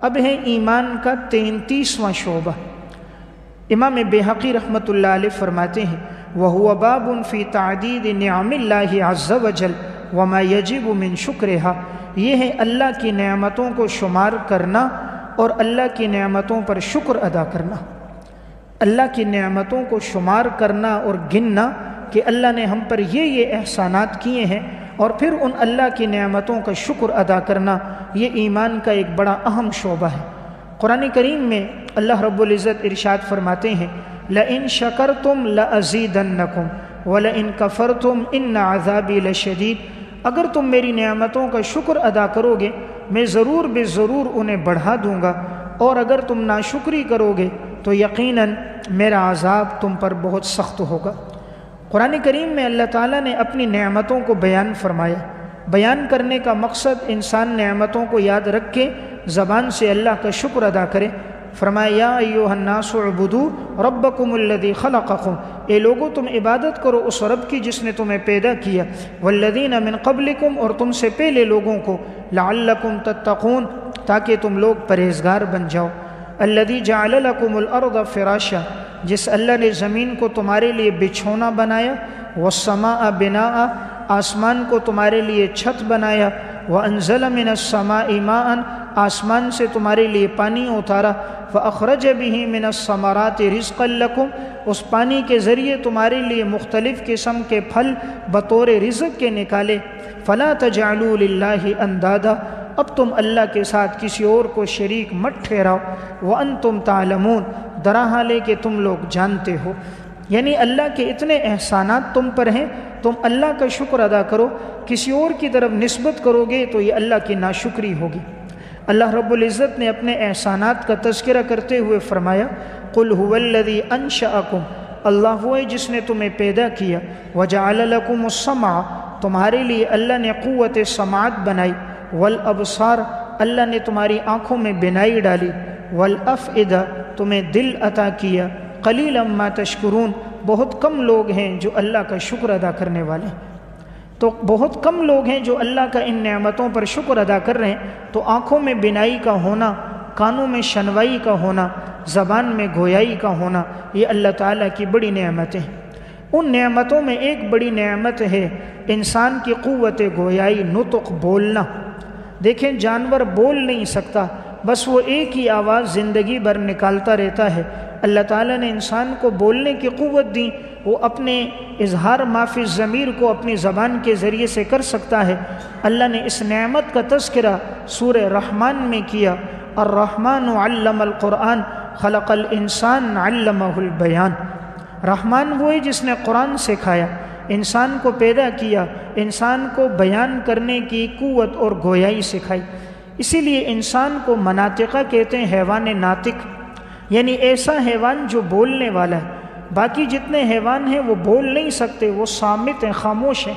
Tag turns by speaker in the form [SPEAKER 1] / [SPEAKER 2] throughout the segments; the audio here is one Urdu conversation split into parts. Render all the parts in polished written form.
[SPEAKER 1] اب ہے ایمان کا 33واں شعبہ۔ امام بہقی رحمۃ اللہ علیہ فرماتے ہیں وَهُوَ بَابٌ فِي تَعْدِيدِ نِعَمِ اللَّهِ عَزَّ وَجَلَّ وَمَا يَجِبُ مِن شُكْرِهَا، یہ ہے اللہ کی نعمتوں کو شمار کرنا اور اللہ کی نعمتوں پر شکر ادا کرنا۔ اللہ کی نعمتوں کو شمار کرنا اور گننا کہ اللہ نے ہم پر یہ احسانات کیے ہیں، اور پھر ان اللہ کی نعمتوں کا شکر ادا کرنا، یہ ایمان کا ایک بڑا اہم شعبہ ہے۔ قرآن کریم میں اللہ رب العزت ارشاد فرماتے ہیں لَإِن شَكَرْتُمْ لَأَزِيدَنَّكُمْ وَلَإِن كَفَرْتُمْ إِنَّ عَذَابِي لَشَدِيدٌ، اگر تم میری نعمتوں کا شکر ادا کرو گے میں ضرور بے ضرور انہیں بڑھا دوں گا، اور اگر تم ناشکری کرو گے تو یقیناً میرا عذاب تم پر بہت سخت ہوگا۔ قرآن کریم میں اللہ تعالیٰ نے اپنی نعمتوں کو بیان فرمایا۔ بیان کرنے کا مقصد انسان نعمتوں کو یاد رکھ کے زبان سے اللہ کا شکر ادا کرے۔ فرمایا یا ایھا الناس اعبدوا ربکم الذی خلقکم، اے لوگو تم عبادت کرو اس رب کی جس نے تمہیں پیدا کیا، والذین من قبلکم، اور تم سے پہلے لوگوں کو، لعلکم تتقون، تاکہ تم لوگ پرہیزگار بن جاؤ۔ الذی جعل لکم الارض فراشا، جس اللہ نے زمین کو تمہارے لیے بچھونا بنایا، والسماء بناء، آسمان کو تمہارے لیے چھت بنایا، وانزل من السماء ماء، آسمان سے تمہارے لیے پانی اتارا، فاخرج به من الثمرات رزقا لکم، اس پانی کے ذریعے تمہارے لیے مختلف قسم کے پھل بطور رزق کے نکالے، فلا تجعلوا للہ اندادا، اب تم اللہ کے ساتھ کسی اور کو شریک مت ٹھہراؤ، وانتم تعلمون، درا حالے کہ تم لوگ جانتے ہو۔ یعنی اللہ کے اتنے احسانات تم پر ہیں، تم اللہ کا شکر ادا کرو، کسی اور کی طرف نسبت کرو گے تو یہ اللہ کی ناشکری ہوگی۔ اللہ رب العزت نے اپنے احسانات کا تذکرہ کرتے ہوئے فرمایا قل هو الذی انشأکم، اللہ وہ ہے جس نے تمہیں پیدا کیا، وجعل لکم السمع، تمہارے لیے اللہ نے قوت سماعت بنائی، والابصار، اللہ نے تمہاری آنکھوں میں بینائی ڈالی، والافئدہ، تمہیں دل عطا کیا، قلیلا ما تشکرون، بہت کم لوگ ہیں جو اللہ کا شکر ادا کرنے والے ہیں۔ تو بہت کم لوگ ہیں جو اللہ کا ان نعمتوں پر شکر ادا کر رہے ہیں۔ تو آنکھوں میں بینائی کا ہونا، کانوں میں شنوائی کا ہونا، زبان میں گویائی کا ہونا، یہ اللہ تعالیٰ کی بڑی نعمتیں ہیں۔ ان نعمتوں میں ایک بڑی نعمت ہے انسان کی قوت گویائی، نطق، بولنا۔ دیکھیں جانور بول نہیں سکتا، بس وہ ایک ہی آواز زندگی بھر نکالتا رہتا ہے۔ اللہ تعالیٰ نے انسان کو بولنے کی قوت دی، وہ اپنے اظہار ما فی الضمیر کو اپنی زبان کے ذریعے سے کر سکتا ہے۔ اللہ نے اس نعمت کا تذکرہ سورہ رحمان میں کیا، الرحمن علم القرآن خلق الانسان علمہ البیان۔ رحمان وہ ہے جس نے قرآن سکھایا، انسان کو پیدا کیا، انسان کو بیان کرنے کی قوت اور گویائی سکھائی۔ اسی لیے انسان کو مناطقہ کہتے ہیں، حیوان ناطق، یعنی ایسا حیوان جو بولنے والا ہے۔ باقی جتنے حیوان ہیں وہ بول نہیں سکتے، وہ صامت ہیں، خاموش ہیں،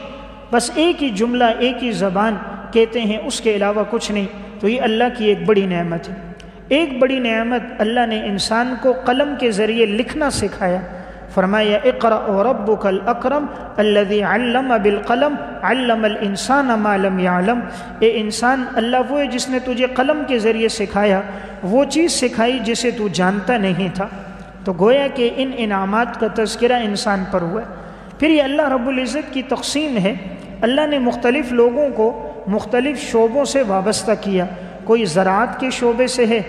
[SPEAKER 1] بس ایک ہی جملہ، ایک ہی زبان کہتے ہیں، اس کے علاوہ کچھ نہیں۔ تو یہ اللہ کی ایک بڑی نعمت ہے۔ ایک بڑی نعمت اللہ نے انسان کو قلم کے ذریعے لکھنا سکھایا۔ فرمایا اقرأ وربک الاکرم الذی علم بالقلم علم الانسان ما لم یعلم، اے انسان، اللہ وہ ہے جس نے تجھے قلم کے ذریعے سکھایا، وہ چیز سکھائی جسے تو جانتا نہیں تھا۔ تو گویا کہ ان انعامات کا تذکرہ انسان پر ہوا ہے۔ پھر یہ اللہ رب العزت کی تقسیم ہے۔ اللہ نے مختلف لوگوں کو مختلف شعبوں سے وابستہ کیا۔ کوئی زراعت کے شعبے سے ہے،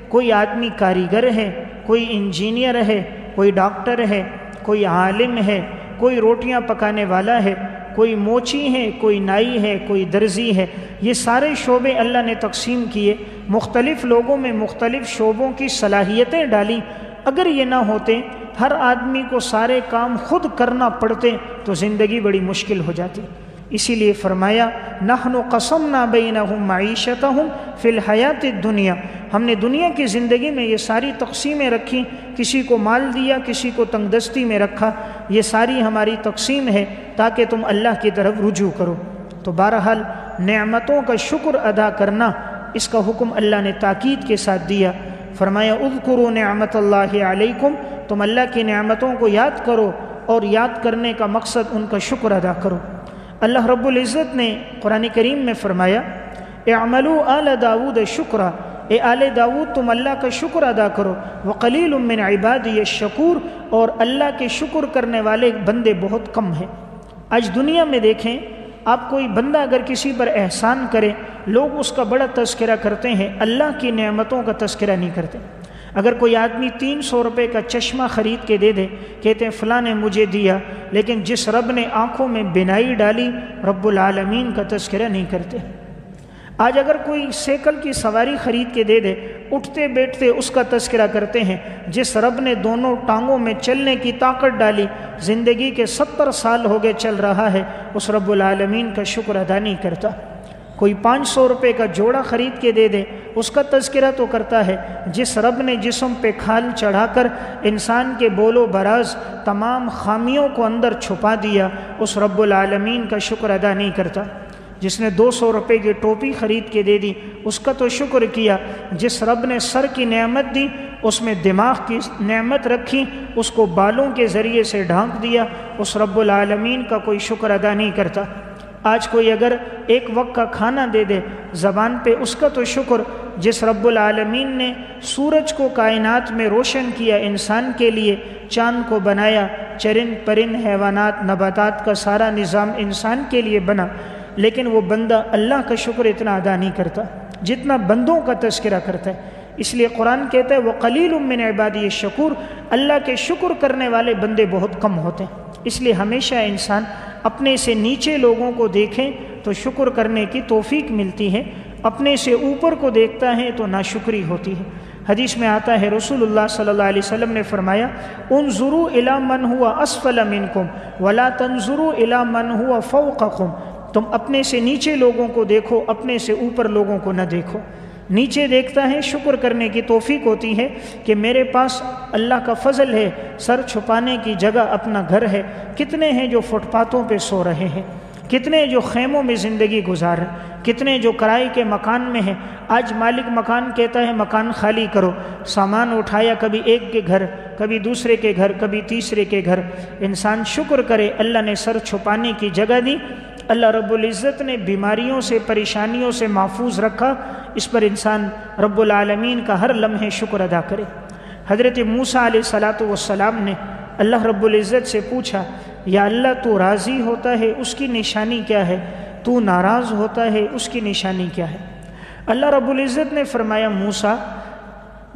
[SPEAKER 1] کوئی آدمی کاریگر ہے، کوئی انجینئر ہے، کوئی ڈاکٹر ہے، کوئی عالم ہے، کوئی روٹیاں پکانے والا ہے، کوئی موچی ہے، کوئی نائی ہے، کوئی درزی ہے۔ یہ سارے شعبے اللہ نے تقسیم کیے، مختلف لوگوں میں مختلف شعبوں کی صلاحیتیں ڈالیں۔ اگر یہ نہ ہوتے، ہر آدمی کو سارے کام خود کرنا پڑتے تو زندگی بڑی مشکل ہو جاتی۔ اسی لیے فرمایا نحن قسمنا بینہم معیشتہم فی الحیات الدنیا، ہم نے دنیا کی زندگی میں یہ ساری تقسیمیں رکھی، کسی کو مال دیا، کسی کو تنگ دستی میں رکھا، یہ ساری ہماری تقسیم ہے تاکہ تم اللہ کی طرف رجوع کرو۔ تو بہرحال نعمتوں کا شکر ادا کرنا، اس کا حکم اللہ نے تاکید کے ساتھ دیا۔ فرمایا اذکروا نعمت اللہ علیکم، تم اللہ کی نعمتوں کو یاد کرو، اور یاد کرنے کا مقصد ان کا شکر ادا کرو۔ اللہ رب العزت نے قرآن کریم میں فرمایا اعملوا آل داود شکرا، اے آل داؤد تم اللہ کا شکر ادا کرو، وقلیل من عبادی الشکور، اور اللہ کے شکر کرنے والے بندے بہت کم ہیں۔ آج دنیا میں دیکھیں، آپ کوئی بندہ اگر کسی پر احسان کرے، لوگ اس کا بڑا تذکرہ کرتے ہیں، اللہ کی نعمتوں کا تذکرہ نہیں کرتے۔ اگر کوئی آدمی 300 روپے کا چشمہ خرید کے دے دے، کہتے ہیں فلاں نے مجھے دیا، لیکن جس رب نے آنکھوں میں بینائی ڈالی رب العالمین کا تذکرہ نہیں کرتے۔ آج اگر کوئی سائیکل کی سواری خرید کے دے دے، اٹھتے بیٹھتے اس کا تذکرہ کرتے ہیں، جس رب نے دونوں ٹانگوں میں چلنے کی طاقت ڈالی، زندگی کے 70 سال ہو گئے چل رہا ہے، اس رب العالمین کا شکر ادا نہیں کرتا۔ کوئی 500 روپے کا جوڑا خرید کے دے دے، اس کا تذکرہ تو کرتا ہے، جس رب نے جسم پہ کھال چڑھا کر انسان کے بول و براز تمام خامیوں کو اندر چھپا دیا، اس رب العالمین کا شکر ادا نہیں کرتا۔ جس نے 200 روپے کی ٹوپی خرید کے دے دی، اس کا تو شکر کیا۔ جس رب نے سر کی نعمت دی، اس میں دماغ کی نعمت رکھی، اس کو بالوں کے ذریعے سے ڈھانک دیا، اس رب العالمین کا کوئی شکر ادا نہیں کرتا۔ آج کوئی اگر ایک وقت کا کھانا دے دے، زبان پہ اس کا تو شکر، جس رب العالمین نے سورج کو کائنات میں روشن کیا انسان کے لیے، چاند کو بنایا، چرند پرند حیوانات نباتات کا سارا نظام انسان کے لیے بنا، لیکن وہ بندہ اللہ کا شکر اتنا ادا نہیں کرتا جتنا بندوں کا تذکرہ کرتا ہے۔ اس لیے قرآن کہتا ہے وَقَلِيلٌ مِّنْ عِبَادِيَ الشَّكُورُ، اللہ کے شکر کرنے والے بندے بہت کم ہوتے ہیں۔ اس لیے ہمیشہ انسان اپنے سے نیچے لوگوں کو دیکھیں تو شکر کرنے کی توفیق ملتی ہے، اپنے سے اوپر کو دیکھتا ہے تو ناشکری ہوتی ہے۔ حدیث میں آتا ہے رسول اللہ صلی اللہ علیہ وسلم نے فرمایا انظروا الی من هو اسفل منکم ولا تنظروا الی من هو فوقکم، تم اپنے سے نیچے لوگوں کو دیکھو، اپنے سے اوپر لوگوں کو نہ دیکھو۔ نیچے دیکھتا ہے، شکر کرنے کی توفیق ہوتی ہے کہ میرے پاس اللہ کا فضل ہے، سر چھپانے کی جگہ اپنا گھر ہے۔ کتنے ہیں جو فٹ پاتھوں پہ سو رہے ہیں، کتنے جو خیموں میں زندگی گزار رہے ہیں، کتنے جو کرائے کے مکان میں ہیں۔ آج مالک مکان کہتا ہے مکان خالی کرو، سامان اٹھایا کبھی ایک کے گھر، کبھی دوسرے کے گھر، کبھی تیسرے کے گھر۔ انسان شکر کرے، اللہ نے سر چھپانے کی جگہ دی، اللہ رب العزت نے بیماریوں سے پریشانیوں سے محفوظ رکھا، اس پر انسان رب العالمین کا ہر لمحے شکر ادا کرے۔ حضرت موسیٰ علیہ السلام نے اللہ رب العزت سے پوچھا یا اللہ تو راضی ہوتا ہے اس کی نشانی کیا ہے، تو ناراض ہوتا ہے اس کی نشانی کیا ہے؟ اللہ رب العزت نے فرمایا موسیٰ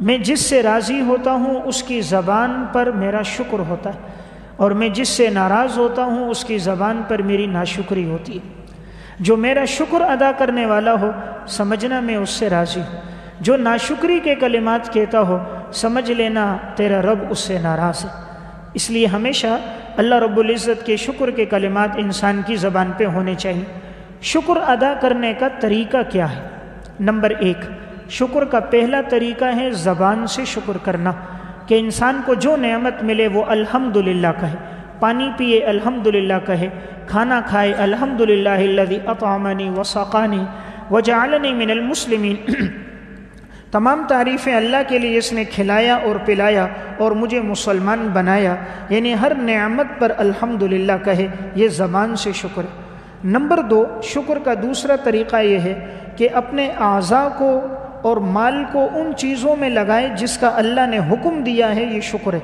[SPEAKER 1] میں جس سے راضی ہوتا ہوں اس کی زبان پر میرا شکر ہوتا ہے، اور میں جس سے ناراض ہوتا ہوں اس کی زبان پر میری ناشکری ہوتی ہے۔ جو میرا شکر ادا کرنے والا ہو سمجھنا میں اس سے راضی ہوں، جو ناشکری کے کلمات کہتا ہو سمجھ لینا تیرا رب اس سے ناراض ہے۔ اس لیے ہمیشہ اللہ رب العزت کے شکر کے کلمات انسان کی زبان پہ ہونے چاہیے۔ شکر ادا کرنے کا طریقہ کیا ہے؟ نمبر 1، شکر کا پہلا طریقہ ہے زبان سے شکر کرنا، کہ انسان کو جو نعمت ملے وہ الحمدللہ کہے، پانی پیے الحمدللہ کہے، کھانا کھائے الحمدللہ الذی اطعمنی وسقانی وجعلنی من المسلمین، تمام تعریفیں اللہ کے لیے جس نے کھلایا اور پلایا اور مجھے مسلمان بنایا، یعنی ہر نعمت پر الحمدللہ کہے، یہ زبان سے شکر ہے۔ نمبر 2، شکر کا دوسرا طریقہ یہ ہے کہ اپنے اعضاء کو اور مال کو ان چیزوں میں لگائے جس کا اللہ نے حکم دیا ہے، یہ شکر ہے۔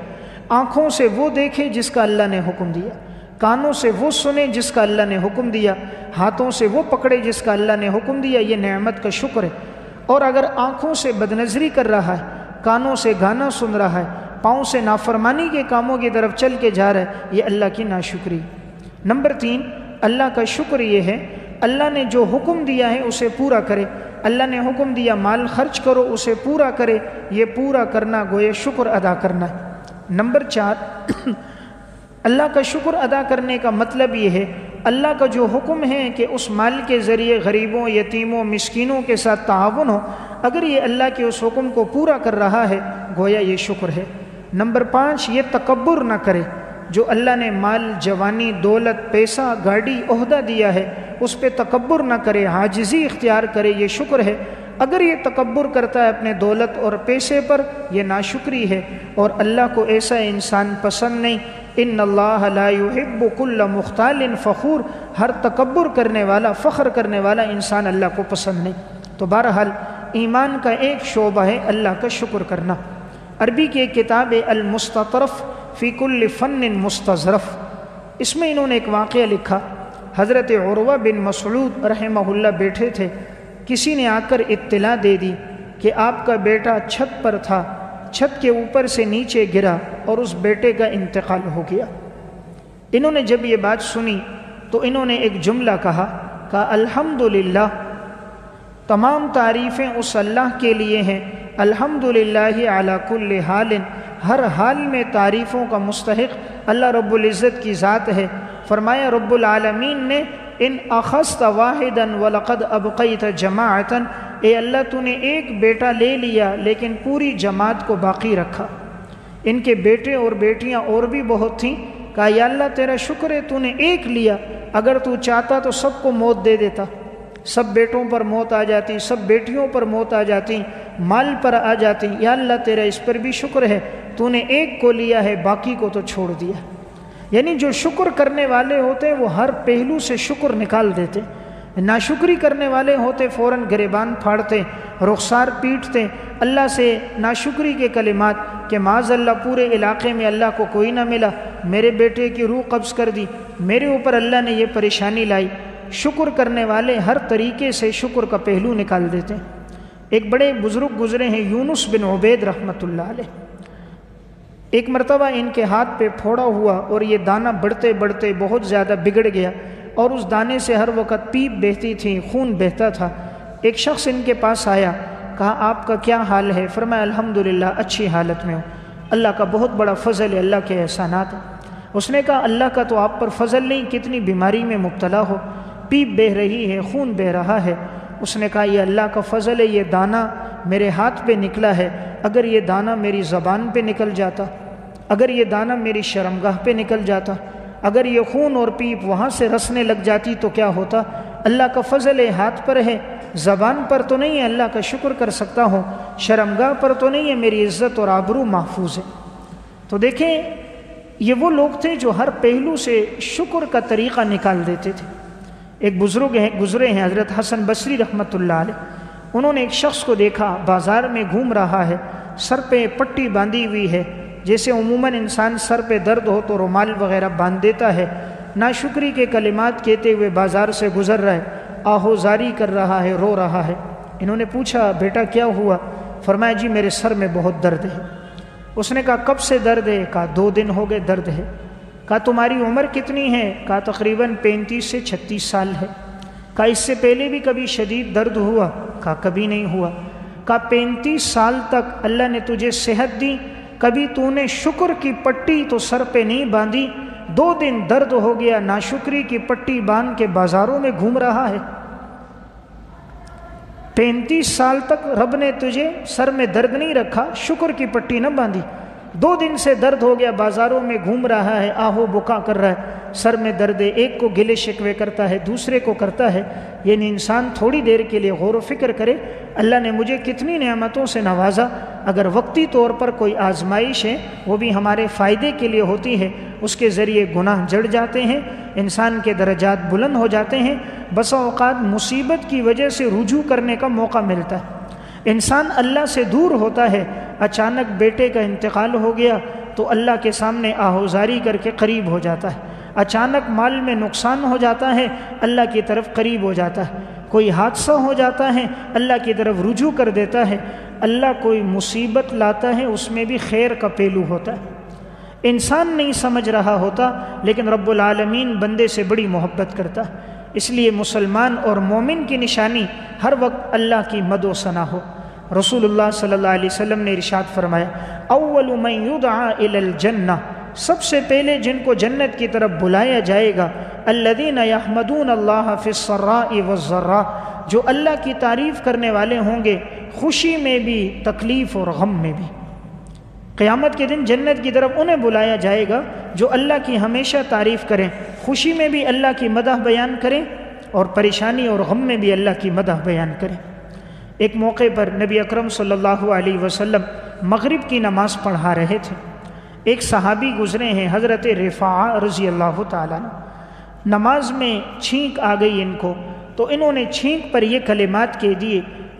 [SPEAKER 1] آنکھوں سے وہ دیکھے جس کا اللہ نے حکم دیا، کانوں سے وہ سنے جس کا اللہ نے حکم دیا، ہاتھوں سے وہ پکڑے جس کا اللہ نے حکم دیا، یہ نعمت کا شکر ہے۔ اور اگر آنکھوں سے بدنظری کر رہا ہے، کانوں سے گانا سن رہا ہے، پاؤں سے نافرمانی کے کاموں کی طرف چل کے جا رہا ہے، یہ اللہ کی ناشکری۔ نمبر 3، اللہ کا شکر یہ ہے اللہ نے جو حکم دیا ہے اسے پورا کرے۔ اللہ نے حکم دیا مال خرچ کرو، اسے پورا کرے، یہ پورا کرنا گویا شکر ادا کرنا ہے۔ نمبر 4، اللہ کا شکر ادا کرنے کا مطلب یہ ہے اللہ کا جو حکم ہے کہ اس مال کے ذریعے غریبوں، یتیموں، مسکینوں کے ساتھ تعاون ہو، اگر یہ اللہ کے اس حکم کو پورا کر رہا ہے گویا یہ شکر ہے۔ نمبر 5، یہ تکبر نہ کرے، جو اللہ نے مال، جوانی، دولت، پیسہ، گاڑی، عہدہ دیا ہے اس پہ تکبر نہ کرے، عاجزی اختیار کرے، یہ شکر ہے۔ اگر یہ تکبر کرتا ہے اپنے دولت اور پیسے پر، یہ ناشکری ہے، اور اللہ کو ایسا انسان پسند نہیں۔ ان اللہ لا يحب كل مختال فخور، ہر تکبر کرنے والا، فخر کرنے والا انسان اللہ کو پسند نہیں۔ تو بہرحال ایمان کا ایک شعبہ ہے اللہ کا شکر کرنا۔ عربی کی ایک کتاب المستطرف فی کل فن مستظرف، اس میں انہوں نے ایک واقعہ لکھا۔ حضرت عروہ بن مسعود رحمہ اللہ بیٹھے تھے، کسی نے آ کر اطلاع دے دی کہ آپ کا بیٹا چھت پر تھا، چھت کے اوپر سے نیچے گرا اور اس بیٹے کا انتقال ہو گیا۔ انہوں نے جب یہ بات سنی تو انہوں نے ایک جملہ کہا الحمدللہ، تمام تعریفیں اس اللہ کے لیے ہیں، الحمدللہ علی کل حال، ہر حال میں تعریفوں کا مستحق اللہ رب العزت کی ذات ہے۔ فرمایا رب العالمین نے ان اخذت واحدا ولقد ابقیت جماعتا، اے اللہ تو نے ایک بیٹا لے لیا لیکن پوری جماعت کو باقی رکھا۔ ان کے بیٹے اور بیٹیاں اور بھی بہت تھیں، کہا یا اللہ تیرا شکر ہے تو نے ایک لیا، اگر تو چاہتا تو سب کو موت دے دیتا، سب بیٹوں پر موت آ جاتی، سب بیٹیوں پر موت آ جاتی، مال پر آ جاتی، یا اللہ تیرا اس پر بھی شکر ہے تو نے ایک کو لیا ہے باقی کو تو چھوڑ دیا۔ یعنی جو شکر کرنے والے ہوتے وہ ہر پہلو سے شکر نکال دیتے، ناشکری کرنے والے ہوتے فوراً گریبان پھاڑتے، رخسار پیٹتے، اللہ سے ناشکری کے کلمات کہ معاذ اللہ پورے علاقے میں اللہ کو کوئی نہ ملا، میرے بیٹے کی روح قبض کر دی، میرے اوپر اللہ نے یہ پریشانی لائی۔ شکر کرنے والے ہر طریقے سے شکر کا پہلو نکال دیتے ہیں۔ ایک بڑے بزرگ گزرے ہیں یونس بن عبید رحمۃ اللہ علیہ، ایک مرتبہ ان کے ہاتھ پہ پھوڑا ہوا اور یہ دانہ بڑھتے بڑھتے بہت زیادہ بگڑ گیا اور اس دانے سے ہر وقت پیپ بہتی تھی، خون بہتا تھا۔ ایک شخص ان کے پاس آیا، کہا آپ کا کیا حال ہے؟ فرمایا الحمدللہ اچھی حالت میں ہوں، اللہ کا بہت بڑا فضل ہے، اللہ کے احسانات ہیں۔ اس نے کہا اللہ کا تو آپ پر فضل نہیں، کتنی بیماری میں مبتلا ہو، پیپ بہہ رہی ہے، خون بہہ رہا ہے۔ اس نے کہا یہ اللہ کا فضل ہے، یہ دانہ میرے ہاتھ پہ نکلا ہے، اگر یہ دانہ میری زبان پہ نکل جاتا، اگر یہ دانہ میری شرمگاہ پہ نکل جاتا، اگر یہ خون اور پیپ وہاں سے رسنے لگ جاتی تو کیا ہوتا؟ اللہ کا فضل ہے، ہاتھ پر ہے، زبان پر تو نہیں ہے، اللہ کا شکر کر سکتا ہوں، شرمگاہ پر تو نہیں ہے، میری عزت اور آبرو محفوظ ہے۔ تو دیکھیں یہ وہ لوگ تھے جو ہر پہلو سے شکر کا طریقہ نکال دیتے تھے۔ ایک بزرگ گزرے ہیں حضرت حسن بصری رحمۃ اللہ علیہ، انہوں نے ایک شخص کو دیکھا بازار میں گھوم رہا ہے، سر پہ پٹی باندھی ہوئی ہے، جیسے عموماً انسان سر پہ درد ہو تو رومال وغیرہ باندھ دیتا ہے، ناشکری کے کلمات کہتے ہوئے بازار سے گزر رہا ہے، آہوزاری کر رہا ہے، رو رہا ہے۔ انہوں نے پوچھا بیٹا کیا ہوا؟ فرمایا جی میرے سر میں بہت درد ہے۔ اس نے کہا کب سے درد ہے؟ کہا 2 دن ہو گئے درد ہے۔ کہا تمہاری عمر کتنی ہے؟ کہا تقریباً 35 سے 36 سال ہے۔ کہا اس سے پہلے بھی کبھی شدید درد ہوا؟ کہا کبھی نہیں ہوا۔ کہا 35 سال تک اللہ نے تجھے صحت دی، کبھی تو نے شکر کی پٹی تو سر پہ نہیں باندھی، 2 دن درد ہو گیا، ناشکری کی پٹی باندھ کے بازاروں میں گھوم رہا ہے۔ 35 سال تک رب نے تجھے سر میں درد نہیں رکھا، شکر کی پٹی نہ باندھی، 2 دن سے درد ہو گیا، بازاروں میں گھوم رہا ہے، آہو بکا کر رہا ہے، سر میں درد ہے، ایک کو گلے شکوے کرتا ہے، دوسرے کو کرتا ہے۔ یعنی انسان تھوڑی دیر کے لیے غور و فکر کرے اللہ نے مجھے کتنی نعمتوں سے نوازا، اگر وقتی طور پر کوئی آزمائش ہے وہ بھی ہمارے فائدے کے لیے ہوتی ہے، اس کے ذریعے گناہ جڑ جاتے ہیں، انسان کے درجات بلند ہو جاتے ہیں، بسا اوقات مصیبت کی وجہ سے رجوع کرنے کا موقع ملتا ہے، انسان اللہ سے دور ہوتا ہے، اچانک بیٹے کا انتقال ہو گیا تو اللہ کے سامنے آہوزاری کر کے قریب ہو جاتا ہے، اچانک مال میں نقصان ہو جاتا ہے، اللہ کی طرف قریب ہو جاتا ہے، کوئی حادثہ ہو جاتا ہے اللہ کی طرف رجوع کر دیتا ہے، اللہ کوئی مصیبت لاتا ہے اس میں بھی خیر کا پہلو ہوتا ہے، انسان نہیں سمجھ رہا ہوتا لیکن رب العالمین بندے سے بڑی محبت کرتا ہے۔ اس لیے مسلمان اور مومن کی نشانی ہر وقت اللہ کی مد و ثنا ہو۔ رسول اللہ صلی اللہ علیہ وسلم نے ارشاد فرمایا اول من یدعا الی الجنہ، سب سے پہلے جن کو جنت کی طرف بلایا جائے گا الذین یحمدون اللہ فی السراء والضراء، جو اللہ کی تعریف کرنے والے ہوں گے خوشی میں بھی تکلیف اور غم میں بھی۔ قیامت کے دن جنت کی طرف انہیں بلایا جائے گا جو اللہ کی ہمیشہ تعریف کریں، خوشی میں بھی اللہ کی مدح بیان کریں اور پریشانی اور غم میں بھی اللہ کی مدح بیان کریں۔ ایک موقع پر نبی اکرم صلی اللہ علیہ وسلم مغرب کی نماز پڑھا رہے تھے، ایک صحابی گزرے ہیں حضرت رفاعہ رضی اللہ تعالیٰ عنہ، نماز میں چھینک آ گئی ان کو تو انہوں نے چھینک پر یہ کلمات کہہ دیے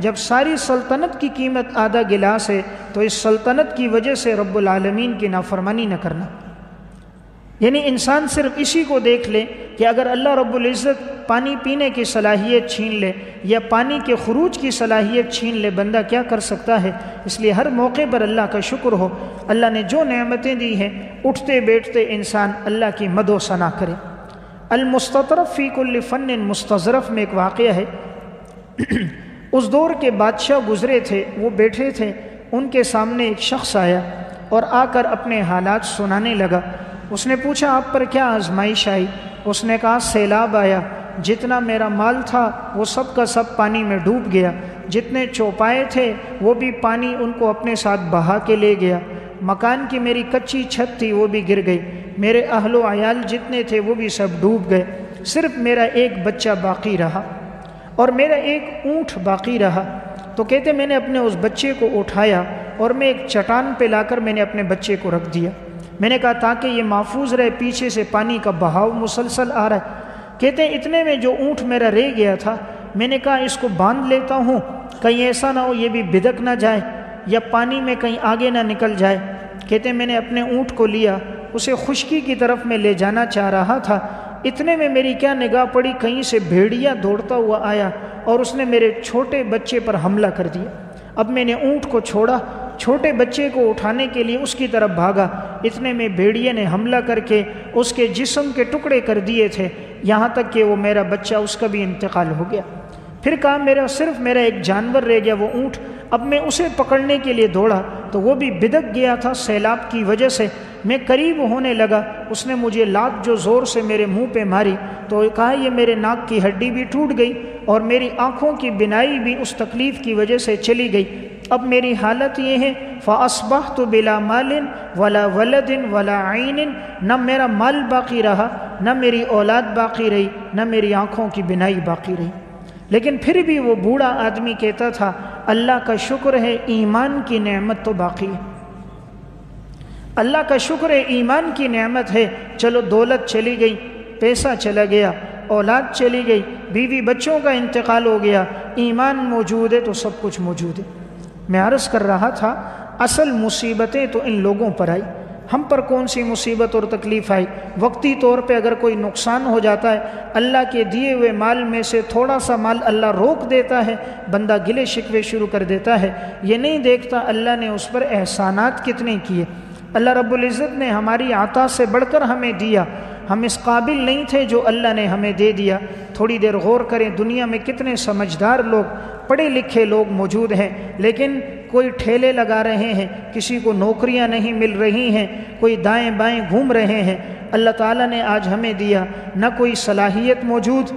[SPEAKER 1] جب ساری سلطنت کی قیمت آدھا گلاس ہے تو اس سلطنت کی وجہ سے رب العالمین کی نافرمانی نہ کرنا۔ یعنی انسان صرف اسی کو دیکھ لے کہ اگر اللہ رب العزت پانی پینے کی صلاحیت چھین لے یا پانی کے خروج کی صلاحیت چھین لے، بندہ کیا کر سکتا ہے؟ اس لیے ہر موقع پر اللہ کا شکر ہو، اللہ نے جو نعمتیں دی ہیں اٹھتے بیٹھتے انسان اللہ کی مدح و ثنا کرے۔ المستطرف فی کل فن مستظرف میں ایک واقعہ ہے، اس دور کے بادشاہ گزرے تھے، وہ بیٹھے تھے، ان کے سامنے ایک شخص آیا اور آ کر اپنے حالات سنانے لگا۔ اس نے پوچھا آپ پر کیا آزمائش آئی؟ اس نے کہا سیلاب آیا، جتنا میرا مال تھا وہ سب کا سب پانی میں ڈوب گیا، جتنے چوپائے تھے وہ بھی پانی ان کو اپنے ساتھ بہا کے لے گیا، مکان کی میری کچی چھت تھی وہ بھی گر گئی، میرے اہل و عیال جتنے تھے وہ بھی سب ڈوب گئے، صرف میرا ایک بچہ باقی رہا اور میرا ایک اونٹ باقی رہا۔ تو کہتے میں نے اپنے اس بچے کو اٹھایا اور میں ایک چٹان پہ لا کر میں نے اپنے بچے کو رکھ دیا، میں نے کہا تاکہ یہ محفوظ رہے، پیچھے سے پانی کا بہاؤ مسلسل آ رہا ہے۔ کہتے ہیں اتنے میں جو اونٹ میرا رہ گیا تھا، میں نے کہا اس کو باندھ لیتا ہوں، کہیں ایسا نہ ہو یہ بھی بدک نہ جائے یا پانی میں کہیں آگے نہ نکل جائے۔ کہتے ہیں میں نے اپنے اونٹ کو لیا، اسے خشکی کی طرف میں لے جانا چاہ رہا تھا، اتنے میں میری کیا نگاہ پڑی، کہیں سے بھیڑیا دوڑتا ہوا آیا اور اس نے میرے چھوٹے بچے پر حملہ کر دیا۔ اب میں نے اونٹ کو چھوڑا، چھوٹے بچے کو اٹھانے کے لیے اس کی طرف بھاگا، اتنے میں بھیڑیے نے حملہ کر کے اس کے جسم کے ٹکڑے کر دیے تھے، یہاں تک کہ وہ میرا بچہ اس کا بھی انتقال ہو گیا۔ پھر کہا صرف میرا ایک جانور رہ گیا وہ اونٹ، اب میں اسے پکڑنے کے لیے دوڑا تو وہ بھی بدک گیا تھا سیلاب کی وجہ سے، میں قریب ہونے لگا، اس نے مجھے لات جو زور سے میرے منہ پہ ماری تو کہا یہ میرے ناک کی ہڈی بھی ٹوٹ گئی اور میری آنکھوں کی بینائی بھی اس تکلیف کی وجہ سے چلی گئی، اب میری حالت یہ ہے فَأَصْبَحْتُ بِلَا مَالٍ وَلَا وَلَدٍ وَلَا عَيْنٍ، نہ میرا مال باقی رہا، نہ میری اولاد باقی رہی، نہ میری آنکھوں کی بینائی باقی رہی۔ لیکن پھر بھی وہ بوڑھا آدمی کہتا تھا اللہ کا شکر ہے ایمان کی نعمت تو باقی ہے، اللہ کا شکر ہے ایمان کی نعمت ہے، چلو دولت چلی گئی، پیسہ چلا گیا، اولاد چلی گئی، بیوی بچوں کا انتقال ہو گیا، ایمان موجود ہے تو سب کچھ موجود ہے۔ میں عرض کر رہا تھا اصل مصیبتیں تو ان لوگوں پر آئی، ہم پر کون سی مصیبت اور تکلیف آئی؟ وقتی طور پہ اگر کوئی نقصان ہو جاتا ہے، اللہ کے دیے ہوئے مال میں سے تھوڑا سا مال اللہ روک دیتا ہے، بندہ گلے شکوے شروع کر دیتا ہے، یہ نہیں دیکھتا اللہ نے اس پر احسانات کتنے کیے۔ اللہ رب العزت نے ہماری عطا سے بڑھ کر ہمیں دیا، ہم اس قابل نہیں تھے جو اللہ نے ہمیں دے دیا۔ تھوڑی دیر غور کریں، دنیا میں کتنے سمجھدار لوگ، پڑھے لکھے لوگ موجود ہیں، لیکن کوئی ٹھیلے لگا رہے ہیں، کسی کو نوکریاں نہیں مل رہی ہیں، کوئی دائیں بائیں گھوم رہے ہیں۔ اللہ تعالیٰ نے آج ہمیں دیا، نہ کوئی صلاحیت موجود،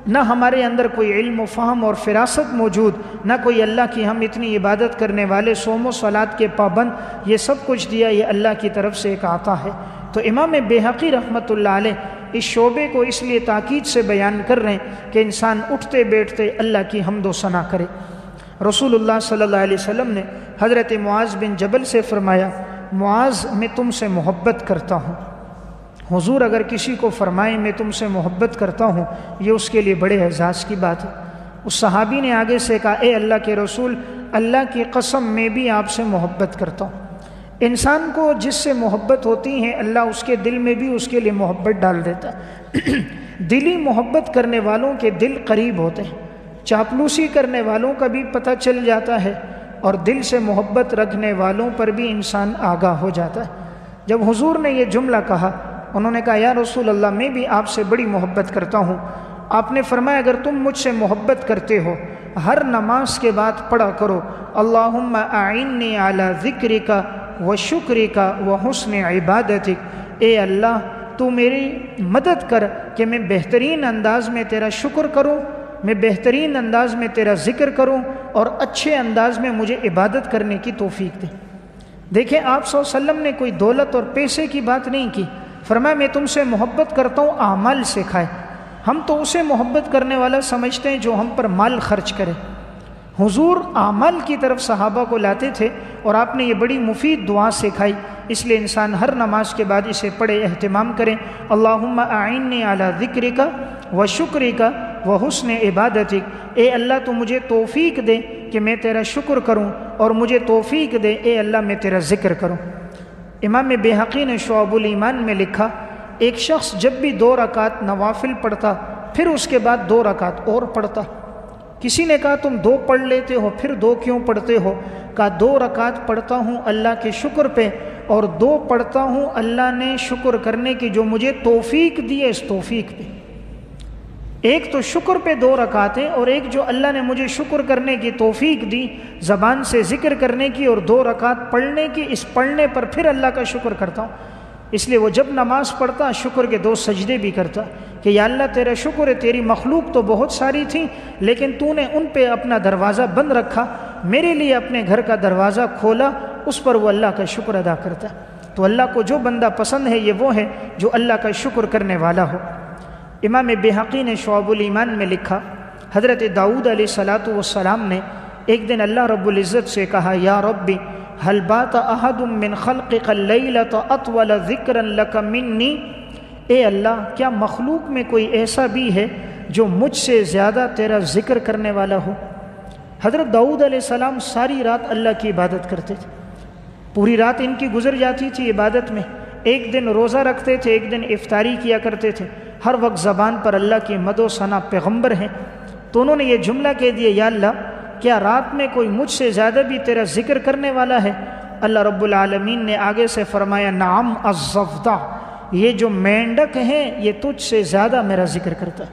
[SPEAKER 1] نہ ہمارے اندر کوئی علم و فہم اور فراست موجود، نہ کوئی اللہ کی ہم اتنی عبادت کرنے والے، صوم و صلات کے پابند، یہ سب کچھ دیا یہ اللہ کی طرف سے ایک عطا ہے۔ تو امام بیہقی رحمۃ اللہ علیہ اس شعبے کو اس لیے تاکید سے بیان کر رہے ہیں کہ انسان اٹھتے بیٹھتے اللہ کی حمد و ثنا کرے۔ رسول اللہ صلی اللہ علیہ وسلم نے حضرت معاذ بن جبل سے فرمایا معاذ میں تم سے محبت کرتا ہوں۔ حضور اگر کسی کو فرمائے میں تم سے محبت کرتا ہوں، یہ اس کے لیے بڑے اعزاز کی بات ہے۔ اس صحابی نے آگے سے کہا اے اللہ کے رسول، اللہ کی قسم میں بھی آپ سے محبت کرتا ہوں۔ انسان کو جس سے محبت ہوتی ہے اللہ اس کے دل میں بھی اس کے لیے محبت ڈال دیتا ہے۔ دلی محبت کرنے والوں کے دل قریب ہوتے ہیں، چاپلوسی کرنے والوں کا بھی پتہ چل جاتا ہے، اور دل سے محبت رکھنے والوں پر بھی انسان آگاہ ہو جاتا ہے۔ جب حضور نے یہ جملہ کہا، انہوں نے کہا یا رسول اللہ میں بھی آپ سے بڑی محبت کرتا ہوں۔ آپ نے فرمایا اگر تم مجھ سے محبت کرتے ہو، ہر نماز کے بعد پڑھا کرو اللہم اعنی علی ذکرک و شکرک و حسن عبادتک، اے اللہ تو میری مدد کر کہ میں بہترین انداز میں تیرا شکر کروں، میں بہترین انداز میں تیرا ذکر کروں اور اچھے انداز میں مجھے عبادت کرنے کی توفیق دے۔ دیکھیں آپ صلی اللہ علیہ وسلم نے کوئی دولت اور پیسے کی بات نہیں کی، فرمایا میں تم سے محبت کرتا ہوں اعمال سکھائے۔ ہم تو اسے محبت کرنے والا سمجھتے ہیں جو ہم پر مال خرچ کرے۔ حضور اعمال کی طرف صحابہ کو لاتے تھے اور آپ نے یہ بڑی مفید دعا سکھائی، اس لیے انسان ہر نماز کے بعد اسے پڑھے، اہتمام کریں۔ اللہم اعنی علی ذکرک و شکرک وحسن عبادتک، اے اللہ تو مجھے توفیق دے کہ میں تیرا شکر کروں، اور مجھے توفیق دے اے اللہ میں تیرا ذکر کروں۔ امام بیہقی نے شعب الایمان میں لکھا، ایک شخص جب بھی 2 رکعت نوافل پڑھتا پھر اس کے بعد 2 رکعت اور پڑھتا۔ کسی نے کہا تم 2 پڑھ لیتے ہو پھر 2 کیوں پڑھتے ہو؟ کہا 2 رکعت پڑھتا ہوں اللہ کے شکر پہ، اور 2 پڑھتا ہوں اللہ نے شکر کرنے کی جو مجھے توفیق دی ہے اس توفیق پہ۔ ایک تو شکر پہ 2 رکعتیں، اور ایک جو اللہ نے مجھے شکر کرنے کی توفیق دی زبان سے ذکر کرنے کی اور 2 رکعت پڑھنے کی، اس پڑھنے پر پھر اللہ کا شکر کرتا ہوں۔ اس لیے وہ جب نماز پڑھتا شکر کے 2 سجدے بھی کرتا کہ یا اللہ تیرا شکر ہے، تیری مخلوق تو بہت ساری تھی لیکن تو نے ان پہ اپنا دروازہ بند رکھا، میرے لیے اپنے گھر کا دروازہ کھولا، اس پر وہ اللہ کا شکر ادا کرتا۔ تو اللہ کو جو بندہ پسند ہے یہ وہ ہے جو اللہ کا شکر کرنے والا ہو۔ امام بیہقی نے شعب الایمان میں لکھا، حضرت داؤد علیہ السلام نے ایک دن اللہ رب العزت سے کہا، یا ربی هل بات احد من خلقك الليلة اطول ذکرا لك منی، اے اللہ کیا مخلوق میں کوئی ایسا بھی ہے جو مجھ سے زیادہ تیرا ذکر کرنے والا ہو؟ حضرت داؤد علیہ السلام ساری رات اللہ کی عبادت کرتے تھے، پوری رات ان کی گزر جاتی تھی عبادت میں، ایک دن روزہ رکھتے تھے، ایک دن افطاری کیا کرتے تھے، ہر وقت زبان پر اللہ کی مد و ثنا پیغمبر ہیں۔ تو انہوں نے یہ جملہ کہہ دیا، یا اللہ کیا رات میں کوئی مجھ سے زیادہ بھی تیرا ذکر کرنے والا ہے؟ اللہ رب العالمین نے آگے سے فرمایا، نعم الضفدع، یہ جو مینڈک ہے یہ تجھ سے زیادہ میرا ذکر کرتا ہے،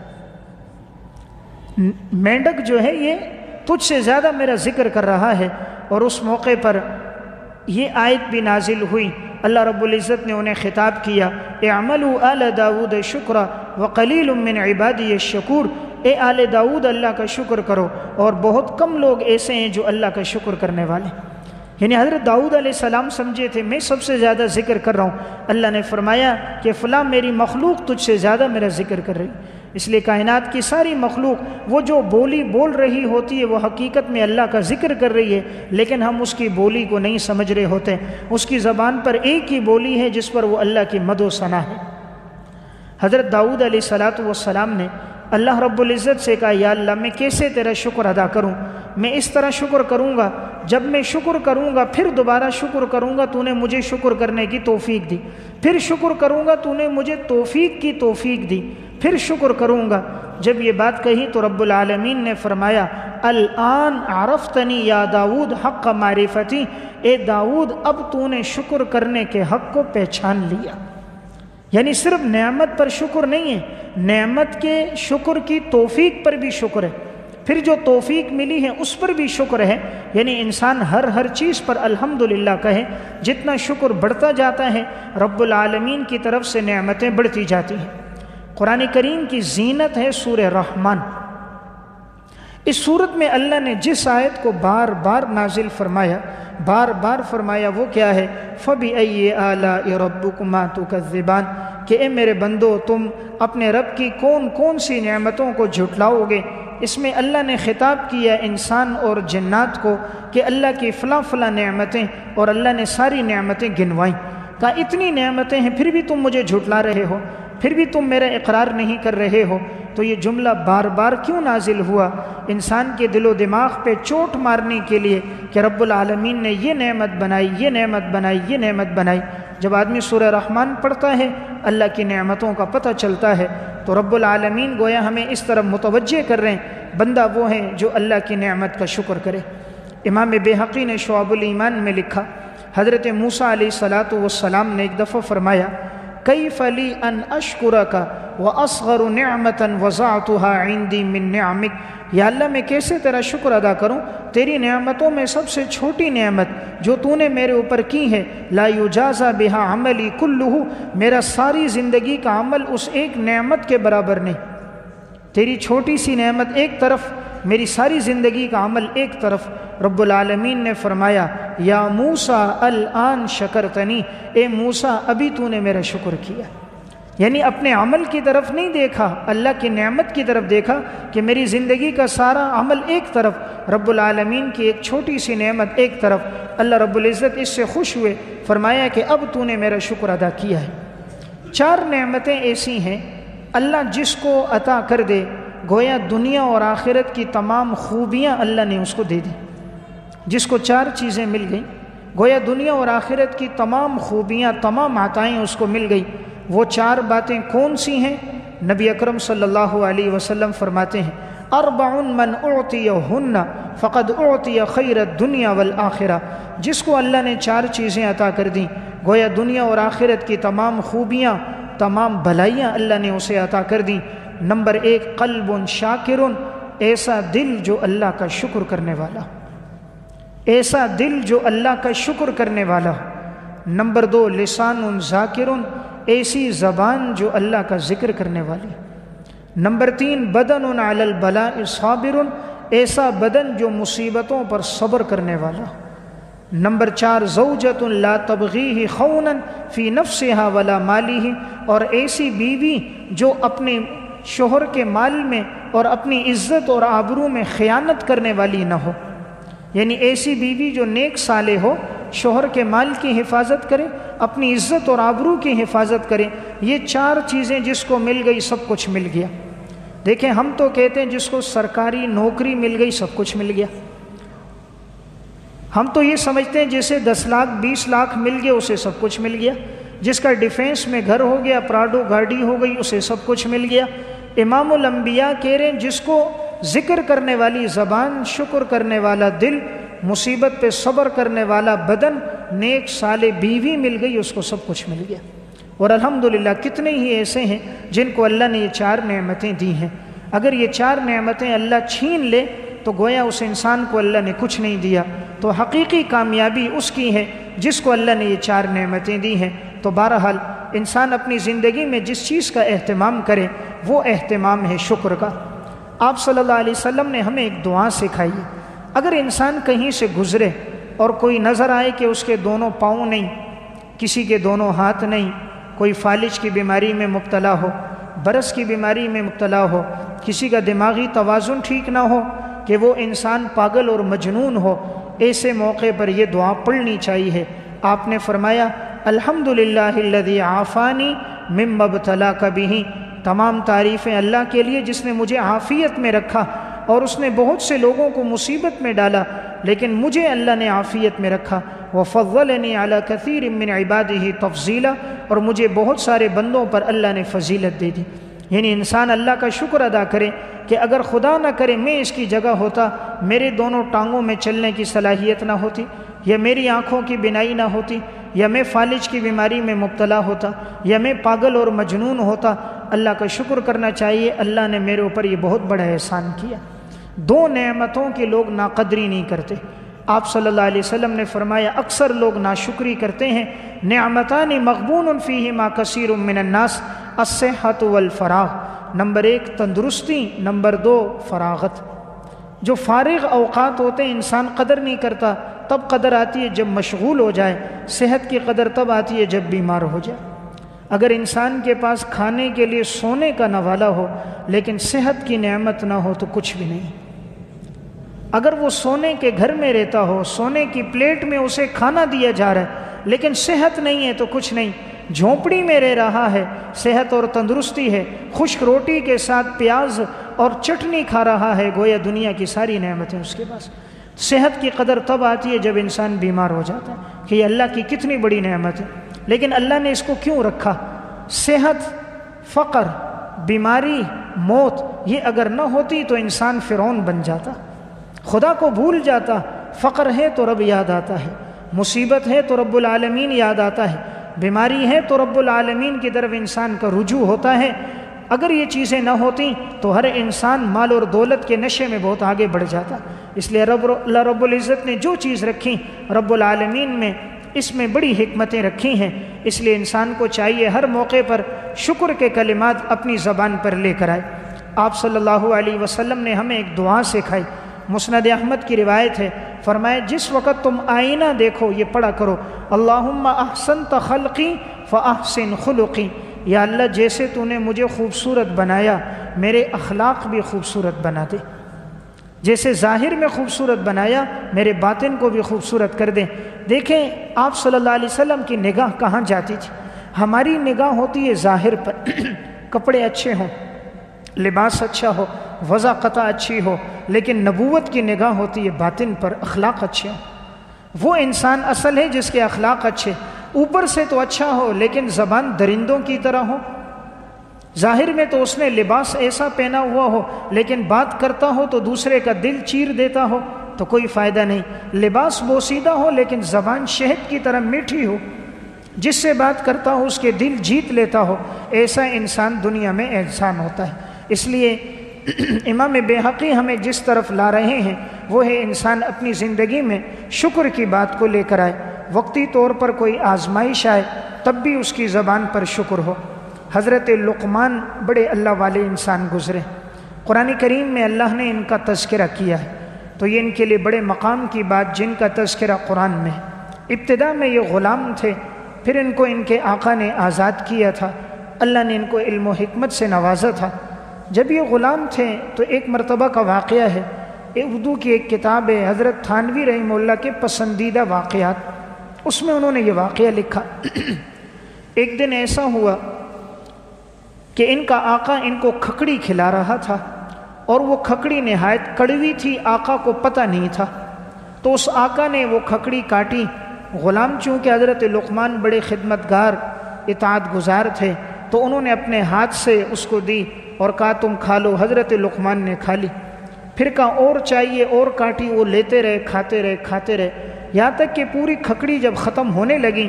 [SPEAKER 1] مینڈک جو ہے یہ تجھ سے زیادہ میرا ذکر کر رہا ہے۔ اور اس موقع پر یہ آیت بھی نازل ہوئی، اللہ رب العزت نے انہیں خطاب کیا، اعملوا آل داود شکرا وقلیل من عبادی الشکور، اے آل داؤد اللہ کا شکر کرو اور بہت کم لوگ ایسے ہیں جو اللہ کا شکر کرنے والے۔ یعنی حضرت داؤد علیہ السلام سمجھے تھے میں سب سے زیادہ ذکر کر رہا ہوں، اللہ نے فرمایا کہ فلاں میری مخلوق تجھ سے زیادہ میرا ذکر کر رہی۔ اس لیے کائنات کی ساری مخلوق وہ جو بولی بول رہی ہوتی ہے وہ حقیقت میں اللہ کا ذکر کر رہی ہے، لیکن ہم اس کی بولی کو نہیں سمجھ رہے ہوتے۔ اس کی زبان پر ایک ہی بولی ہے جس پر وہ اللہ کی مد و ثنا ہے۔ حضرت داؤد علیہ السلام نے اللہ رب العزت سے کہا، یا اللہ میں کیسے تیرا شکر ادا کروں؟ میں اس طرح شکر کروں گا، جب میں شکر کروں گا پھر دوبارہ شکر کروں گا تو نے مجھے شکر کرنے کی توفیق دی، پھر شکر کروں گا تو نے مجھے توفیق کی توفیق دی، پھر شکر کروں گا۔ جب یہ بات کہی تو رب العالمین نے فرمایا، الآن عرفتنی یا داؤد حق معرفتی، اے داؤد اب تو نے شکر کرنے کے حق کو پہچان لیا۔ یعنی صرف نعمت پر شکر نہیں ہے، نعمت کے شکر کی توفیق پر بھی شکر ہے، پھر جو توفیق ملی ہے اس پر بھی شکر ہے۔ یعنی انسان ہر چیز پر الحمدللہ کہے، جتنا شکر بڑھتا جاتا ہے رب العالمین کی طرف سے نعمتیں بڑھتی جاتی ہیں۔ قرآن کریم کی زینت ہے سورہ رحمان۔ اس سورت میں اللہ نے جس آیت کو بار بار نازل فرمایا، بار بار فرمایا وہ کیا ہے؟ فَبِأَيِّ آلَاءِ رَبِّكُمَا تُكَذِّبَانِ، کہ اے میرے بندو تم اپنے رب کی کون کون سی نعمتوں کو جھٹلاؤ گے۔ اس میں اللہ نے خطاب کیا انسان اور جنات کو کہ اللہ کی فلاں فلاں نعمتیں، اور اللہ نے ساری نعمتیں گنوائیں، کہا اتنی نعمتیں ہیں پھر بھی تم مجھے جھٹلا رہے ہو، پھر بھی تم میرا اقرار نہیں کر رہے ہو۔ تو یہ جملہ بار بار کیوں نازل ہوا؟ انسان کے دل و دماغ پہ چوٹ مارنے کے لیے کہ رب العالمین نے یہ نعمت بنائی، یہ نعمت بنائی، یہ نعمت بنائی۔ جب آدمی سورہ رحمان پڑھتا ہے اللہ کی نعمتوں کا پتہ چلتا ہے، تو رب العالمین گویا ہمیں اس طرف متوجہ کر رہے ہیں، بندہ وہ ہے جو اللہ کی نعمت کا شکر کرے۔ امام بیہقی نے شعب الایمان میں لکھا، حضرت موسیٰ علیہ السلام نے ایک دفعہ فرمایا، کیف لی ان اشکرک واصغر نعمۃ وضعتها عندی من نعمک، یا اللہ میں کیسے تیرا شکر ادا کروں؟ تیری نعمتوں میں سب سے چھوٹی نعمت جو تو نے میرے اوپر کی ہے، لا یجازی بہا عملی کلہ، میرا ساری زندگی کا عمل اس ایک نعمت کے برابر نہیں۔ تیری چھوٹی سی نعمت ایک طرف، میری ساری زندگی کا عمل ایک طرف۔ رب العالمین نے فرمایا، یا موسیٰ الآن شکرتنی، اے موسیٰ ابھی تو نے میرا شکر کیا۔ یعنی اپنے عمل کی طرف نہیں دیکھا، اللہ کی نعمت کی طرف دیکھا کہ میری زندگی کا سارا عمل ایک طرف، رب العالمین کی ایک چھوٹی سی نعمت ایک طرف۔ اللہ رب العزت اس سے خوش ہوئے، فرمایا کہ اب تو نے میرا شکر ادا کیا ہے۔ 4 نعمتیں ایسی ہیں اللہ جس کو عطا کر دے گویا دنیا اور آخرت کی تمام خوبیاں اللہ نے اس کو دے دی۔ جس کو 4 چیزیں مل گئیں، گویا دنیا اور آخرت کی تمام خوبیاں، تمام عطائیں اس کو مل گئی۔ وہ 4 باتیں کون سی ہیں؟ نبی اکرم صلی اللہ علیہ وسلم فرماتے ہیں 4 من اعطیہن فقد اعطی خیر الدنیا والآخرہ۔ جس کو اللہ نے 4 چیزیں عطا کر دیں، گویا دنیا اور آخرت کی تمام خوبیاں، تمام بھلائیاں اللہ نے اسے عطا کر دیں۔ نمبر 1 قلب شاکر، ایسا دل جو اللہ کا شکر کرنے والا، ایسا دل جو اللہ کا شکر کرنے والا ہو۔ نمبر 2 لسان ذاکر، ایسی زبان جو اللہ کا ذکر کرنے والی۔ نمبر 3 بدن علی البلاء صابر، ایسا بدن جو مصیبتوں پر صبر کرنے والا۔ نمبر 4 زوجۃ لا تبغیہ خونا فی نفسها ولا مالہ، اور ایسی بیوی جو اپنے شوہر کے مال میں اور اپنی عزت اور آبرو میں خیانت کرنے والی نہ ہو۔ یعنی ایسی بیوی جو نیک صالح ہو، شوہر کے مال کی حفاظت کرے، اپنی عزت اور آبرو کی حفاظت کرے۔ یہ 4 چیزیں جس کو مل گئی سب کچھ مل گیا۔ دیکھیں ہم تو کہتے ہیں جس کو سرکاری نوکری مل گئی سب کچھ مل گیا۔ ہم تو یہ سمجھتے ہیں جیسے 10 لاکھ 20 لاکھ مل گئے اسے سب کچھ مل گیا، جس کا ڈیفینس میں گھر ہو گیا، پراڈو گاڑی ہو گئی، اسے سب کچھ مل گیا۔ امام الانبیاء کہہ رہے ہیں جس کو ذکر کرنے والی زبان، شکر کرنے والا دل، مصیبت پہ صبر کرنے والا بدن، نیک صالح بیوی مل گئی، اس کو سب کچھ مل گیا۔ اور الحمدللہ کتنے ہی ایسے ہیں جن کو اللہ نے یہ 4 نعمتیں دی ہیں۔ اگر یہ 4 نعمتیں اللہ چھین لے تو گویا اس انسان کو اللہ نے کچھ نہیں دیا۔ تو حقیقی کامیابی اس کی ہے جس کو اللہ نے یہ 4 نعمتیں دی ہیں۔ تو بہرحال انسان اپنی زندگی میں جس چیز کا اہتمام کرے وہ اہتمام ہے شکر کا۔ آپ صلی اللہ علیہ وسلم نے ہمیں ایک دعا سکھائی ہے۔ اگر انسان کہیں سے گزرے اور کوئی نظر آئے کہ اس کے دونوں پاؤں نہیں، کسی کے دونوں ہاتھ نہیں، کوئی فالج کی بیماری میں مبتلا ہو، برس کی بیماری میں مبتلا ہو، کسی کا دماغی توازن ٹھیک نہ ہو، کہ وہ انسان پاگل اور مجنون ہو، ایسے موقع پر یہ دعا پڑھنی چاہیے۔ آپ نے فرمایا الحمدللہ الذی عافانی مما ابتلاک بہ، تمام تعریفیں اللہ کے لیے جس نے مجھے عافیت میں رکھا، اور اس نے بہت سے لوگوں کو مصیبت میں ڈالا لیکن مجھے اللہ نے عافیت میں رکھا۔ وفضلنی علی کثیر من عبادہ تفضیلا، اور مجھے بہت سارے بندوں پر اللہ نے فضیلت دے دی۔ یعنی انسان اللہ کا شکر ادا کرے کہ اگر خدا نہ کرے میں اس کی جگہ ہوتا، میرے دونوں ٹانگوں میں چلنے کی صلاحیت نہ ہوتی، یا میری آنکھوں کی بینائی نہ ہوتی، یا میں فالج کی بیماری میں مبتلا ہوتا، یا میں پاگل اور مجنون ہوتا۔ اللہ کا شکر کرنا چاہیے، اللہ نے میرے اوپر یہ بہت بڑا احسان کیا۔ 2 نعمتوں کی لوگ ناقدری نہیں کرتے۔ آپ صلی اللہ علیہ وسلم نے فرمایا اکثر لوگ ناشکری کرتے ہیں۔ نعمتان مغبون فیہما کثیر من الناس، الصحۃ والفراغ۔ نمبر 1 تندرستی، نمبر 2 فراغت۔ جو فارغ اوقات ہوتے ہیں انسان قدر نہیں کرتا، تب قدر آتی ہے جب مشغول ہو جائے۔ صحت کی قدر تب آتی ہے جب بیمار ہو جائے۔ اگر انسان کے پاس کھانے کے لیے سونے کا نوالہ ہو لیکن صحت کی نعمت نہ ہو تو کچھ بھی نہیں۔ اگر وہ سونے کے گھر میں رہتا ہو، سونے کی پلیٹ میں اسے کھانا دیا جا رہا ہے لیکن صحت نہیں ہے تو کچھ نہیں۔ جھونپڑی میں رہ رہا ہے، صحت اور تندرستی ہے، خشک روٹی کے ساتھ پیاز اور چٹنی کھا رہا ہے، گویا دنیا کی ساری نعمتیں اس کے پاس۔ صحت کی قدر تب آتی ہے جب انسان بیمار ہو جاتا ہے کہ یہ اللہ کی کتنی بڑی نعمت ہے۔ لیکن اللہ نے اس کو کیوں رکھا؟ صحت، فقر، بیماری، موت، یہ اگر نہ ہوتی تو انسان فرعون بن جاتا، خدا کو بھول جاتا۔ فقر ہے تو رب یاد آتا ہے، مصیبت ہے تو رب العالمین یاد آتا ہے، بیماری ہے تو رب العالمین کی طرف انسان کا رجوع ہوتا ہے۔ اگر یہ چیزیں نہ ہوتیں تو ہر انسان مال اور دولت کے نشے میں بہت آگے بڑھ جاتا۔ اس لیے رب العزت نے جو چیز رکھی رب العالمین میں، اس میں بڑی حکمتیں رکھی ہیں۔ اس لیے انسان کو چاہیے ہر موقع پر شکر کے کلمات اپنی زبان پر لے کر آئے۔ آپ صلی اللہ علیہ وسلم نے ہمیں ایک دعا سکھائی، مسند احمد کی روایت ہے، فرمایا جس وقت تم آئینہ دیکھو یہ پڑھا کرو اللہم احسنت خلقی فاحسن خلقی، یا اللہ جیسے تو نے مجھے خوبصورت بنایا میرے اخلاق بھی خوبصورت بنا دے، جیسے ظاہر میں خوبصورت بنایا میرے باطن کو بھی خوبصورت کر دے۔ دیکھیں آپ صلی اللہ علیہ وسلم کی نگاہ کہاں جاتی تھی؟ ہماری نگاہ ہوتی ہے ظاہر پر، کپڑے اچھے ہوں، لباس اچھا ہو، وضاقتہ اچھی ہو، لیکن نبوت کی نگاہ ہوتی ہے باطن پر، اخلاق اچھے ہوں۔ وہ انسان اصل ہے جس کے اخلاق اچھے، اوپر سے تو اچھا ہو لیکن زبان درندوں کی طرح ہو، ظاہر میں تو اس نے لباس ایسا پہنا ہوا ہو لیکن بات کرتا ہو تو دوسرے کا دل چیر دیتا ہو تو کوئی فائدہ نہیں۔ لباس بوسیدہ ہو لیکن زبان شہد کی طرح میٹھی ہو، جس سے بات کرتا ہو اس کے دل جیت لیتا ہو، ایسا انسان دنیا میں احسان ہوتا ہے۔ اس لیے امام بیہقی ہمیں جس طرف لا رہے ہیں وہ ہے انسان اپنی زندگی میں شکر کی بات کو لے کر آئے، وقتی طور پر کوئی آزمائش آئے تب بھی اس کی زبان پر شکر ہو۔ حضرت لقمان بڑے اللہ والے انسان گزرے، قرآن کریم میں اللہ نے ان کا تذکرہ کیا ہے، تو یہ ان کے لیے بڑے مقام کی بات جن کا تذکرہ قرآن میں ہے۔ ابتدا میں یہ غلام تھے، پھر ان کو ان کے آقا نے آزاد کیا تھا، اللہ نے ان کو علم و حکمت سے نوازا تھا۔ جب یہ غلام تھے تو ایک مرتبہ کا واقعہ ہے، اردو کی ایک کتاب ہے حضرت تھانوی رحمہ اللہ کے پسندیدہ واقعات، اس میں انہوں نے یہ واقعہ لکھا۔ ایک دن ایسا ہوا کہ ان کا آقا ان کو کھکڑی کھلا رہا تھا، اور وہ کھکڑی نہایت کڑوی تھی، آقا کو پتہ نہیں تھا، تو اس آقا نے وہ کھکڑی کاٹی۔ غلام چونکہ حضرت لقمان بڑے خدمتگار اطاعت گزار تھے تو انہوں نے اپنے ہاتھ سے اس کو دی اور کہا تم کھا لو۔ حضرت لقمان نے کھا لی، پھر کہا اور چاہیے، اور کاٹی، وہ لیتے رہے، کھاتے رہے، کھاتے رہے، یہاں تک کہ پوری کھکڑی جب ختم ہونے لگی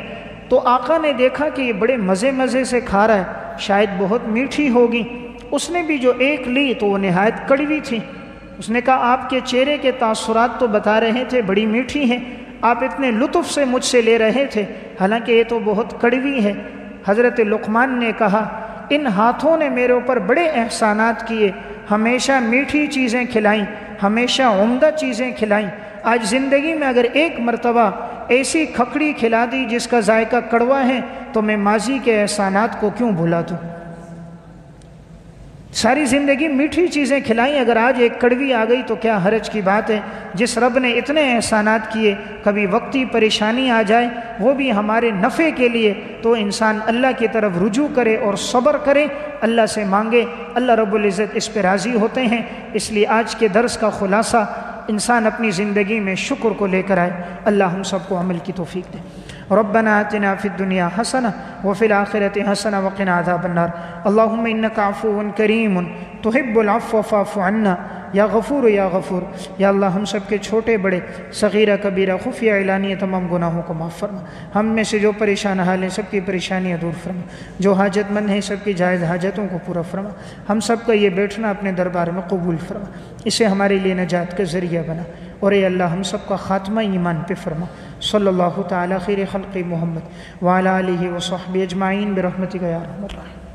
[SPEAKER 1] تو آقا نے دیکھا کہ یہ بڑے مزے سے کھا رہا ہے، شاید بہت میٹھی ہوگی۔ اس نے بھی جو ایک لی تو وہ نہایت کڑوی تھی۔ اس نے کہا آپ کے چہرے کے تاثرات تو بتا رہے تھے بڑی میٹھی ہیں، آپ اتنے لطف سے مجھ سے لے رہے تھے، حالانکہ یہ تو بہت کڑوی ہے۔ حضرت لقمان نے کہا ان ہاتھوں نے میرے اوپر بڑے احسانات کیے، ہمیشہ میٹھی چیزیں کھلائیں، ہمیشہ عمدہ چیزیں کھلائیں، آج زندگی میں اگر ایک مرتبہ ایسی کھکڑی کھلا دی جس کا ذائقہ کڑوا ہے تو میں ماضی کے احسانات کو کیوں بھلا دوں۔ ساری زندگی میٹھی چیزیں کھلائیں، اگر آج ایک کڑوی آ گئی تو کیا حرج کی بات ہے۔ جس رب نے اتنے احسانات کیے، کبھی وقتی پریشانی آ جائے وہ بھی ہمارے نفع کے لیے، تو انسان اللہ کی طرف رجوع کرے اور صبر کرے، اللہ سے مانگے، اللہ رب العزت اس پہ راضی ہوتے ہیں۔ اس لیے آج کے درس کا خلاصہ انسان اپنی زندگی میں شکر کو لے کر آئے۔ اللہ ہم سب کو عمل کی توفیق دے۔ ربنا آتنا فی الدنیا حسنہ وفی الآخرۃ حسنہ وقنا عذاب النار۔ اللہم انک عفو کریم تحب العفو فاعف عنا یا غفور یا غفور۔ یا اللہ ہم سب کے چھوٹے بڑے، صغیرہ کبیرہ، خفیہ اعلانیہ تمام گناہوں کو معاف فرما۔ ہم میں سے جو پریشان حال ہیں سب کی پریشانیاں دور فرما، جو حاجت مند ہیں سب کی جائز حاجتوں کو پورا فرما۔ ہم سب کا یہ بیٹھنا اپنے دربار میں قبول فرما، اسے ہمارے لیے نجات کا ذریعہ بنا، اور اے اللہ ہم سب کا خاتمہ ایمان پہ فرما۔ صلی اللہ تعالی خیر خلق محمد وعلی آلہ وصحبہ اجمعین برحمتک یا ارحم الراحمین۔